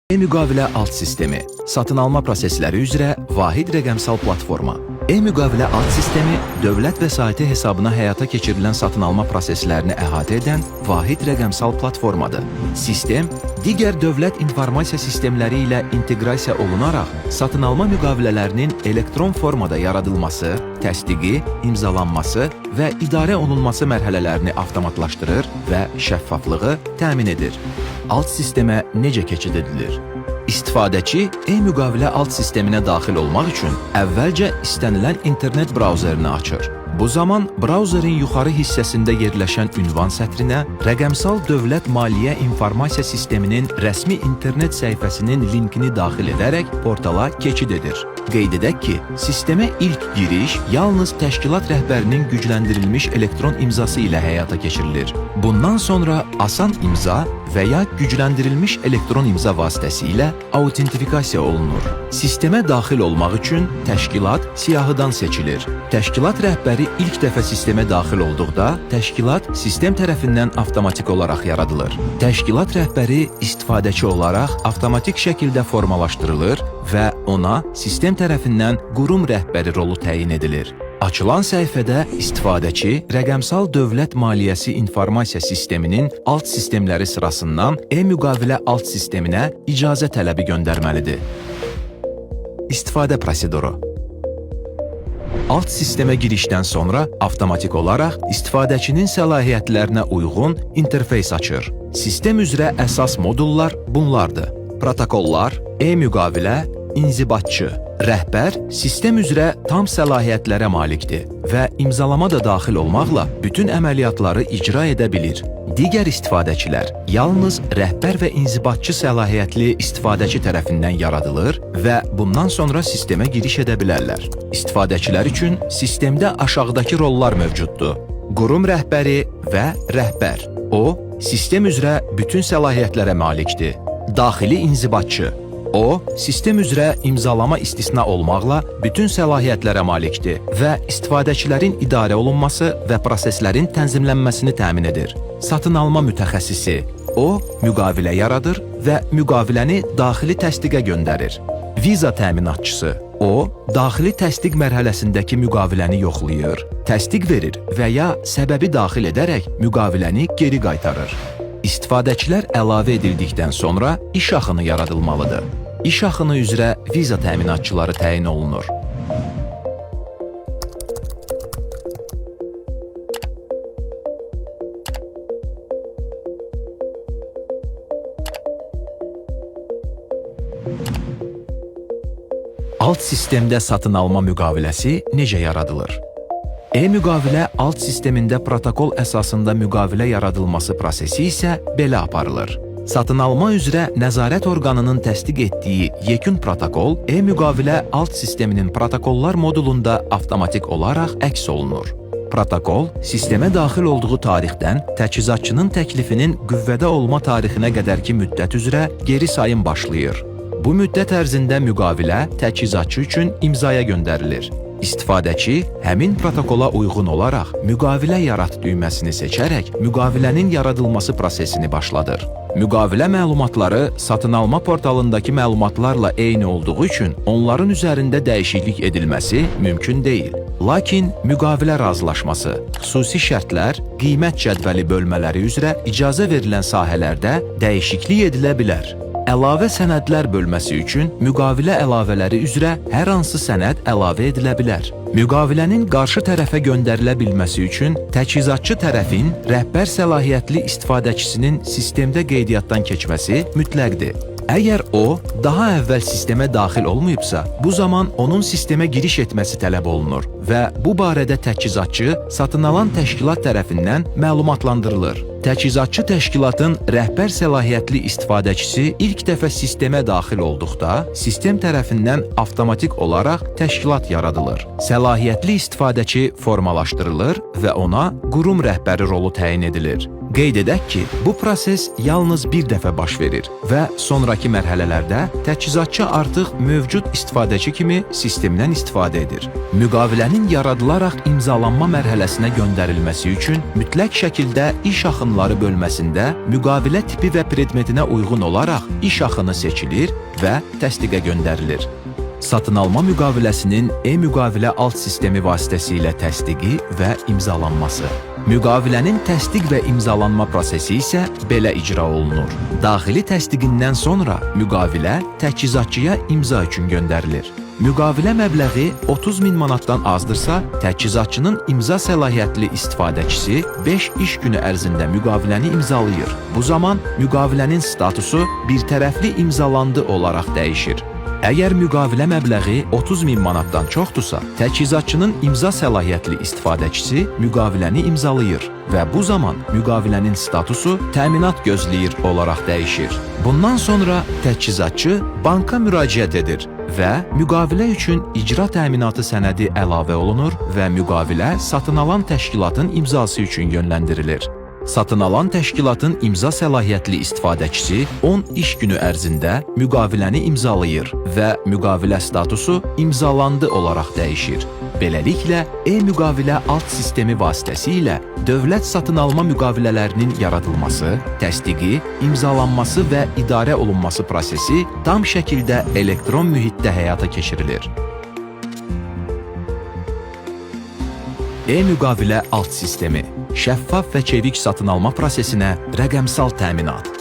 E-müqavilə alt sistemi, satın alma prosesləri üzrə vahid rəqəmsal platforma. E-müqavilə alt sistemi dövlət vəsaiti hesabına həyata keçirilən satın alma proseslərini əhatə edən vahid rəqəmsal platformadır. Sistem, digər dövlət informasiya sistemləri ilə inteqrasiya olunaraq satın alma müqavilələrinin elektron formada yaradılması, təsdiqi, imzalanması və idarə olunması mərhələlərini avtomatlaşdırır və şəffaflığı təmin edir. Alt sistemə necə keçid edilir? İstifadəçi e-müqavilə alt sisteminə daxil olmaq üçün əvvəlcə istənilən internet brauzerini açır. Bu zaman brauzerin yuxarı hissəsində yerləşən ünvan sətrinə rəqəmsal dövlət maliyyə informasiya sisteminin rəsmi internet səhifəsinin linkini daxil edərək portala keçid edir. Qeyd edək ki, sistemə ilk giriş yalnız təşkilat rəhbərinin gücləndirilmiş elektron imzası ilə həyata keçirilir. Bundan sonra asan imza və ya gücləndirilmiş elektron imza vasitəsilə autentifikasiya olunur. Sistemə daxil olmaq üçün təşkilat siyahıdan seçilir. Təşkilat rəhbəri ilk dəfə sistemə daxil olduqda, təşkilat sistem tərəfindən avtomatik olaraq yaradılır. Təşkilat rəhbəri istifadəçi olaraq avtomatik şəkildə formalaşdırılır və ona sistem tərəfindən qurum rəhbəri rolu təyin edilir. Açılan səhifədə istifadəçi rəqəmsal dövlət maliyyəsi informasiya sisteminin alt sistemləri sırasından e-müqavilə alt sisteminə icazə tələbi göndərməlidir. İstifadə proseduru. Alt sistemə girişdən sonra avtomatik olaraq istifadəçinin səlahiyyətlərinə uyğun interfeys açır. Sistem üzrə əsas modullar bunlardır: protokollar, e-müqavilə, inzibatçı. Rəhbər sistem üzrə tam səlahiyyətlərə malikdir və imzalama da daxil olmaqla bütün əməliyyatları icra edə bilir. Digər istifadəçilər yalnız rəhbər və inzibatçı səlahiyyətli istifadəçi tərəfindən yaradılır və bundan sonra sistemə giriş edə bilərlər. İstifadəçilər üçün sistemdə aşağıdakı rollar mövcuddur: qurum rəhbəri və rəhbər. O, sistem üzrə bütün səlahiyyətlərə malikdir. Daxili inzibatçı. O, sistem üzrə imzalama istisna olmaqla bütün səlahiyyətlərə malikdir və istifadəçilərin idarə olunması və proseslərin tənzimlənməsini təmin edir. Satın alma mütəxəssisi. O, müqavilə yaradır və müqaviləni daxili təsdiqə göndərir. Viza təminatçısı. O, daxili təsdiq mərhələsindəki müqaviləni yoxlayır, təsdiq verir və ya səbəbi daxil edərək müqaviləni geri qaytarır. İstifadəçilər əlavə edildikdən sonra iş axını yaradılmalıdır. İş axını üzrə viza təminatçıları təyin olunur. Alt sistemdə satın alma müqaviləsi necə yaradılır? E-müqavilə alt sistemində protokol əsasında müqavilə yaradılması prosesi isə belə aparılır. Satın alma üzrə nəzarət orqanının təsdiq etdiyi yekun protokol e-müqavilə alt sisteminin protokollar modulunda avtomatik olaraq əks olunur. Protokol sistemə daxil olduğu tarixdən təchizatçının təklifinin qüvvədə olma tarixinə qədərki müddət üzrə geri sayım başlayır. Bu müddət ərzində müqavilə təchizatçı üçün imzaya göndərilir. İstifadəçi həmin protokola uyğun olaraq müqavilə yarat düyməsini seçərək müqavilənin yaradılması prosesini başladır. Müqavilə məlumatları satın alma portalındakı məlumatlarla eyni olduğu üçün onların üzərində dəyişiklik edilməsi mümkün deyil. Lakin müqavilə razılaşması, xüsusi şərtlər, qiymət cədvəli bölmələri üzrə icazə verilən sahələrdə dəyişiklik edilə bilər. Əlavə sənədlər bölməsi üçün müqavilə əlavələri üzrə hər hansı sənəd əlavə edilə bilər. Müqavilənin qarşı tərəfə göndərilə bilməsi üçün təchizatçı tərəfin rəhbər səlahiyyətli istifadəçisinin sistemdə qeydiyyatdan keçməsi mütləqdir. Əgər o, daha əvvəl sistemə daxil olmayıbsa, bu zaman onun sistemə giriş etməsi tələb olunur və bu barədə təchizatçı satın alan təşkilat tərəfindən məlumatlandırılır. Təchizatçı təşkilatın rəhbər səlahiyyətli istifadəçisi ilk dəfə sistemə daxil olduqda, sistem tərəfindən avtomatik olaraq təşkilat yaradılır. Səlahiyyətli istifadəçi formalaşdırılır və ona qurum rəhbəri rolu təyin edilir. Qeyd edək ki, bu proses yalnız bir dəfə baş verir və sonrakı mərhələlərdə təchizatçı artıq mövcud istifadəçi kimi sistemdən istifadə edir. Müqavilənin yaradılaraq imzalanma mərhələsinə göndərilməsi üçün mütləq şəkildə iş axınları bölməsində müqavilə tipi və predmetinə uyğun olaraq iş axını seçilir və təsdiqə göndərilir. Satın alma müqaviləsinin e-müqavilə alt sistemi vasitəsilə təsdiqi və imzalanması. Müqavilənin təsdiq və imzalanma prosesi isə belə icra olunur. Daxili təsdiqindən sonra müqavilə təchizatçıya imza üçün göndərilir. Müqavilə məbləği 30.000 manatdan azdırsa, təchizatçının imza səlahiyyətli istifadəçisi 5 iş günü ərzində müqaviləni imzalayır. Bu zaman müqavilənin statusu birtərəfli imzalandı olaraq dəyişir. Əgər müqavilə məbləği 30.000 manatdan çoxdursa, təchizatçının imza səlahiyyətli istifadəçisi müqaviləni imzalayır və bu zaman müqavilənin statusu təminat gözləyir olaraq dəyişir. Bundan sonra təchizatçı banka müraciət edir və müqavilə üçün icra təminatı sənədi əlavə olunur və müqavilə satın alan təşkilatın imzası üçün yönləndirilir. Satın alan təşkilatın imza səlahiyyətli istifadəçisi 10 iş günü ərzində müqaviləni imzalayır və müqavilə statusu imzalandı olaraq dəyişir. Beləliklə, e-müqavilə alt sistemi vasitəsilə dövlət satın alma müqavilələrinin yaradılması, təsdiqi, imzalanması və idarə olunması prosesi tam şəkildə elektron mühitdə həyata keçirilir. E-müqavilə alt sistemi şəffaf və çevik satın alma prosesinə rəqəmsal təminat.